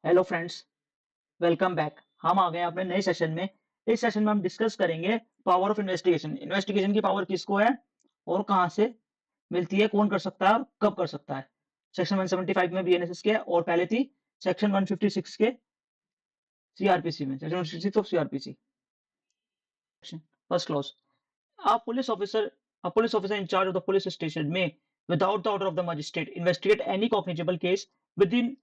Hello friends, welcome back. हम आ गए अपने नए सेशन में। इस सेशन में हम डिस्कस करेंगे पावर ऑफ इन्वेस्टिगेशन। इन्वेस्टिगेशन की पावर किसको है और कहां से मिलती है, कौन कर सकता है और कब कर सकता है। सेक्शन 175 में बीएनएसएस के है और पहले थी सेक्शन 156 के सीआरपीसी में, section 156 of CrPC. First clause, a police officer in charge of the police station may, without the order of the magistrate, investigate any cognizable case within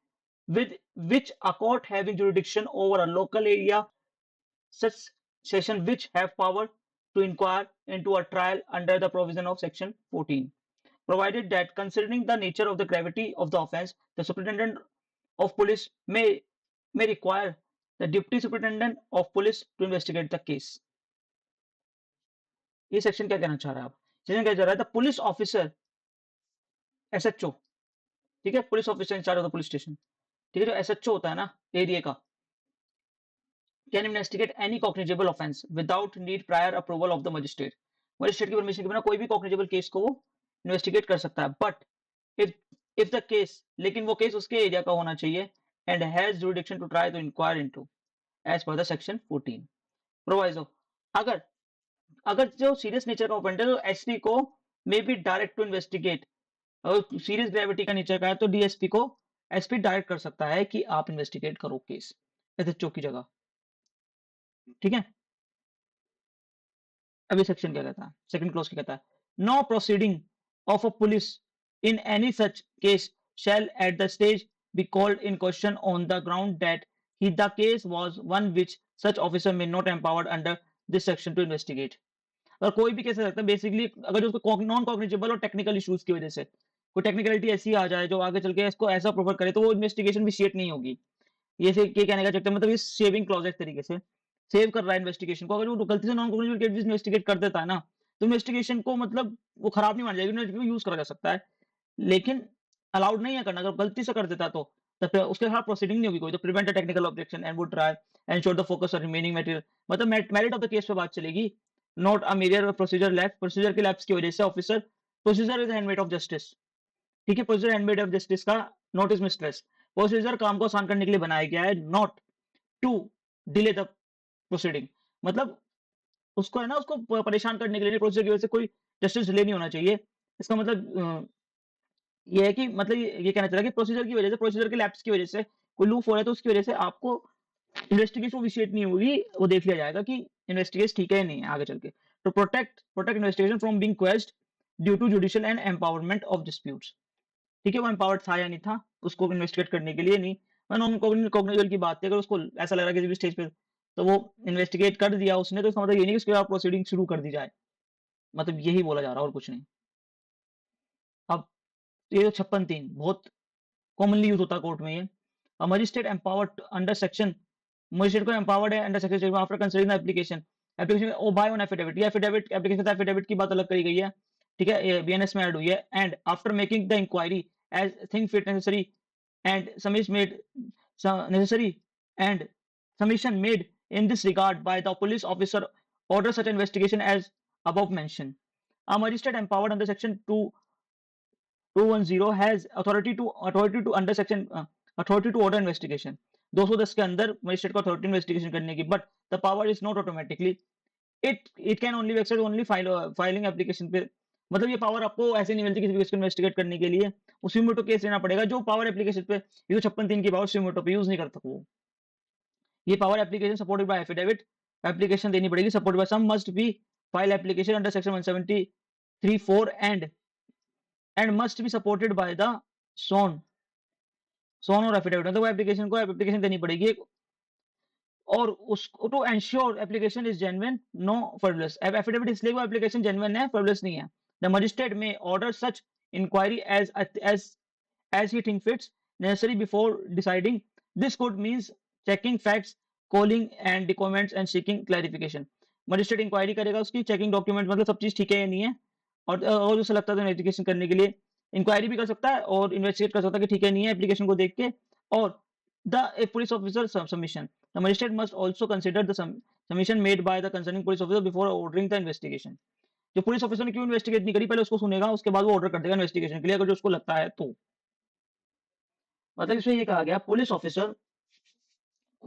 with which a court having jurisdiction over a local area, such session which have power to inquire into a trial under the provision of section 14, provided that considering the nature of the gravity of the offence, the superintendent of police may require the deputy superintendent of police to investigate the case. ये section क्या कहना चाह रहा है? आप section क्या चाह रहा है? द पुलिस ऑफिसर, एसएचओ, ठीक है, police officer incharge of the police station, ठीक है, जो एसएचओ होता है ना एरिया का, can investigate any cognizable offence without need prior approval of the magistrate. Magistrate की परमिशन के बिना कोई भी कॉग्निजेबल केस को वो इन्वेस्टिगेट कर सकता है, but if if the case, लेकिन वो केस उसके एरिया का होना चाहिए, and has jurisdiction to try to inquire into as per the section 14 proviso. अगर अगर जो सीरियस नेचर का ऑफेंडर है, एसपी को may be direct to investigate. अगर सीरियस ग्रेविटी का नेचर का है तो डीएसपी को एसपी डायरेक्ट कर सकता है कि आप इन्वेस्टिगेट करो केस एसएचओ की जगह, ठीक है। अभी सेक्शन क्या कहता है, सेकंड क्लॉज क्या कहता है? No proceeding of a police in any such case shall at the stage be called in question on the ground that the case was one which such officer may not empowered under this section to investigate। और कोई भी कैसे सकता है basically, अगर जो उसको non cognizable और टेक्निकल इश्यूज की वजह से कोई टेक्निकलिटी ऐसी आ जाए जो आगे चल के इसको ऐसा प्रोवर करे, तो वो इन्वेस्टिगेशन भी शेट नहीं होगी। ये से ये कहने का चक्कर, मतलब ये सेविंग क्लॉज है एक तरीके से, सेव कर रहा है इन्वेस्टिगेशन को। अगर वो गलती से नॉन कॉग्निजेबल केस इन्वेस्टिगेट कर देता है ना, तो इन्वेस्टिगेशन को मतलब वो खराब नहीं मान जाएगी, इन्वेस्टिगेशन यूज करा जा सकता है, लेकिन अलाउड नहीं है करना। अगर गलती से कर देता तो फिर उसके खिलाफ प्रोसीडिंग नहीं होगी कोई। तो prevent a technical objection and would try ensure the focus on remaining material, मतलब मेरिट ऑफ द केस पे बात चलेगी, not a mere procedure lapse. Procedure के लैप्स की वजह से officer, procedure is handmaid of justice, ठीक है, प्रोसीजर हैंडमेड ऑफ जस्टिस का नोट इज मिस्ट्रेस। प्रोसीजर काम को आसान करने के लिए बनाया गया है, not to delay the proceeding. मतलब उसको है ना, उसको परेशान करने के लिए, प्रोसीजर की वजह से कोई जस्टिस डिले नहीं होना चाहिए। इसका मतलब ये है कि मतलब ये कहना चाह रहा है कि प्रोसीजर की वजह से, प्रोसीजर के लैप्स की वजह से कोई लूप हो रहा है, तो उसकी वजह से आपको इन्वेस्टिगेशन इनिशिएट नहीं होगी। वो देख लिया जाएगा कि इन्वेस्टिगेशन ठीक है या नहीं है आगे चल के। तो protect investigation from being quashed due to judicial and empowerment of disputes, ठीक है। वो एम्पावर्ड था या नहीं था उसको इन्वेस्टिगेट करने के लिए, नहीं। मैं नॉन कॉग्निजेबल की बात थी, अगर उसको ऐसा लग रहा है किसी भी स्टेज पे तो वो इन्वेस्टिगेट कर दिया उसने, तो इसका मतलब ये नहीं कि उसके बाद प्रोसीडिंग शुरू कर दी जाए, मतलब यही बोला जा रहा है और कुछ नहीं। अब ये जो 56(3) बहुत कॉमनली यूज होता है कोर्ट में ये। Magistrate empowered under section, magistrate को एम्पावर्ड है under section after considering the application, application or by on affidavit, ये एफिडेविट एप्लीकेशन एफिडेविट की बात अलग करी गई है, ठीक है, ये बीएनएस में ऐड हुई है। And after making the inquiry as think fit necessary and submission made necessary and submission made in this regard by the police officer order such investigation as above mentioned. A magistrate empowered under section 210 has authority to under section authority to order investigation। 210 के अंदर magistrate को authority investigation करने की, but the power is not automatically, it can only except only filing application पे। मतलब ये power आपको ऐसे नहीं मिलती किसी केस को इन्वेस्टिगेट करने के लिए, उसी में तो केस लेना पड़ेगा जो पावर एप्लीकेशन पे। ये जो 56(3) की पावर स्यूमोटो पे यूज नहीं करता वो, ये power application supported by affidavit, application देनी पड़ेगी supported by some must be file application under section 173(4) and must be supported by the sworn sworn और एफिडेविट, मतलब वो एप्लीकेशन को एप्लीकेशन देनी पड़ेगी और उसको to ensure application is genuine no fraudless. अब एफिडेविट इसलिए वो एप्लीकेशन जेन्युइन है, फ्रॉडलेस नहीं है। The magistrate may order such inquiry as he thinks fits necessary before deciding. This could means checking facts, calling and documents and seeking clarification। Magistrate inquiry करेगा, उसकी checking document, मतलब सब चीज ठीक है या नहीं है, और उसे लगता है तो इन्वेस्टिगेशन करने के लिए इंक्वायरी भी कर सकता है और इन्वेस्टिगेट कर सकता है कि ठीक है नहीं है एप्लीकेशन को देख के। और the police officer submission, the magistrate must also consider the submission made by the concerning police officer before ordering the investigation. जो पुलिस ऑफिसर ने क्यों इन्वेस्टिगेट नहीं करी, पहले उसको सुनेगा, उसके बाद वो ऑर्डर कर देगा इन्वेस्टिगेशन के लिए, अगर जो उसको लगता है तो। मतलब इसमें ये कहा गया पुलिस ऑफिसर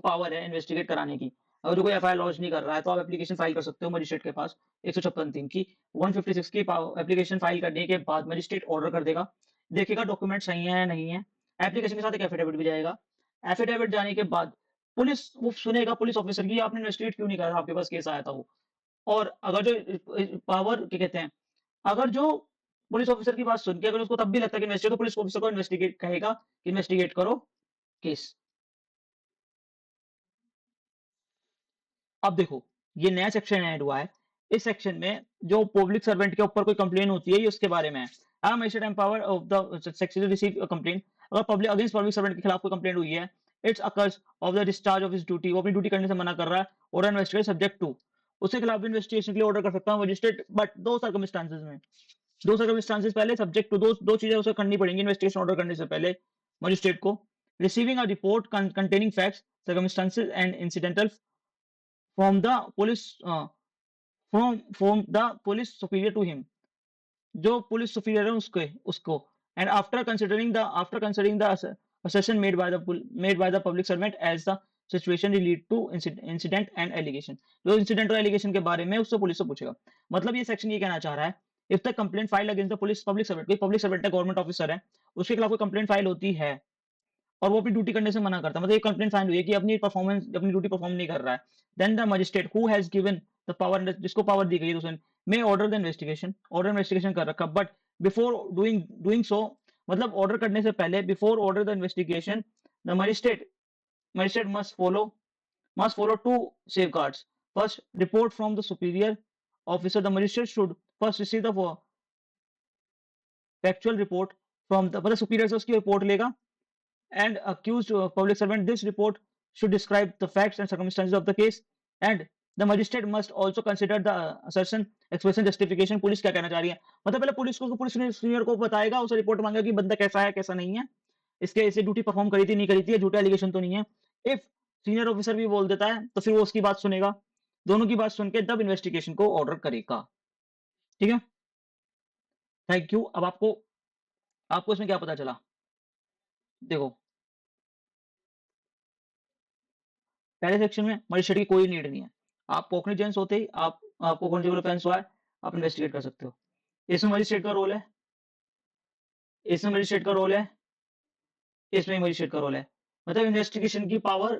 पावर है इन्वेस्टिगेट कराने की। अगर जो कोई एफआईआर लॉन्च नहीं कर रहा है तो आप एप्लीकेशन फाइल कर सकते हो मजिस्ट्रेट के पास 156(3) की। 156 की एप्लीकेशन फाइल करने के बाद मजिस्ट्रेट ऑर्डर कर देगा, देखेगा डॉक्यूमेंट सही है या नहीं है। एप्लीकेशन के साथ एक एफिडेविट भी जाएगा। एफिडेविट जाने के बाद पुलिस वो सुनेगा पुलिस ऑफिसर की आपने इन्वेस्टिगेट क्यों नहीं करा, आपके पास केस आया था वो। और अगर जो पावर क्या कहते हैं, अगर जो पुलिस ऑफिसर की बात सुन के अगर उसको तब भी लगता है कि इन्वेस्टिगेट, तो पुलिस ऑफिसर को इन्वेस्टिगेट कहेगा कि इन्वेस्टिगेट करो केस। अब देखो, ये नया सेक्शन ऐड हुआ है। इस सेक्शन में जो पब्लिक सर्वेंट के ऊपर कोई कंप्लेन होती है, ये उसके बारे में है। I am magistrate empowered of the section two receive a complaint. अगर पब्लिक अगेंस्ट पब्लिक सर्वेंट के खिलाफ कोई कंप्लेंट हुई है, it's occurs of the discharge of his duty, वो अपनी ड्यूटी करने से मना कर रहा है और इन्वेस्टिगेट सब्जेक्ट टू, उसके खिलाफ भी इन्वेस्टिगेशन के लिए ऑर्डर कर सकता हूं मजिस्ट्रेट, बट दो सर्कमस्टांसेस में। दो सर्कमस्टांसेस पहले सब्जेक्ट टू, दो दो चीजें उसे करनी पड़ेंगी इन्वेस्टिगेशन ऑर्डर करने से पहले मजिस्ट्रेट को। Receiving a report containing facts, circumstances and incidental from the police from the police superior to him, जो पुलिस सुपीरियर है उसके उसको। And after considering the assertion made by the public servant as the situation relate to incident and allegation, जो incident और allegation के बारे में उससे पुलिस से पूछेगा। मतलब ये सेक्शन ये कहना चाह रहा है, if the complaint file against the police public servant, कोई पब्लिक सर्वेंट है गवर्नमेंट ऑफिसर है, उसके खिलाफ कोई कंप्लेंट फाइल होती है और वो अपनी ड्यूटी करने से मना करता है, मतलब एक कंप्लेंट फाइंड हुई है कि अपनी ड्यूटी परफॉर्म नहीं कर रहा है, then the magistrate who has given the power, जिसको पावर दी गई है दूसरे may order the investigation, order investigation कर रखा, बट बिफोर डूइंग सो, मतलब ऑर्डर करने से पहले before order the investigation the magistrate must follow two safeguards. First, report from the superior officer. The magistrate should first receive the factual report from the superior से उसकी report लेगा, and accused public servant. This report should describe the facts and circumstances of the case, and the magistrate must also consider the assertion, expression, justification. Police क्या कहना चाह रही है, मतलब पहले पुलिस ने सीनियर को बताएगा, उसे रिपोर्ट मांगेगा कि बंदा कैसा है कैसा नहीं है, इसके इसे ड्यूटी परफॉर्म करी थी नहीं करी थी, झूठा एलिगेशन तो नहीं है। इफ सीनियर ऑफिसर भी बोल देता है तो फिर वो उसकी बात सुनेगा, दोनों की बात सुन के तब इन्वेस्टिगेशन को ऑर्डर करेगा। ठीक है, थैंक यू। अब आपको आपको इसमें क्या पता चला, देखो पहले सेक्शन में मजिस्ट्रेट की कोई नीड नहीं है, आप कॉग्निजेंस होते ही आपको कॉग्निजेबल ऑफेंस हुआ है, आप इन्वेस्टिगेट कर सकते हो। इसमें मजिस्ट्रेट का रोल है, इसमें मजिस्ट्रेट का रोल है, इसमें मजिस्ट्रेट का रोल है। मतलब इन्वेस्टिगेशन की पावर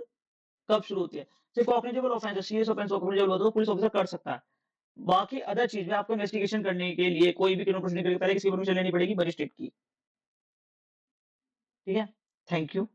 कब शुरू होती है, सिर्फ cognizable offence, serious offence cognizable होता है तो पुलिस ऑफिसर कर सकता है। बाकी अदर चीज में आपको इन्वेस्टिगेशन करने के लिए कोई भी क्रिमिनल प्रोसीडिंग करने के पहले किसी परमिशन लेनी पड़ेगी मजिस्ट्रेट की। ठीक है, थैंक यू।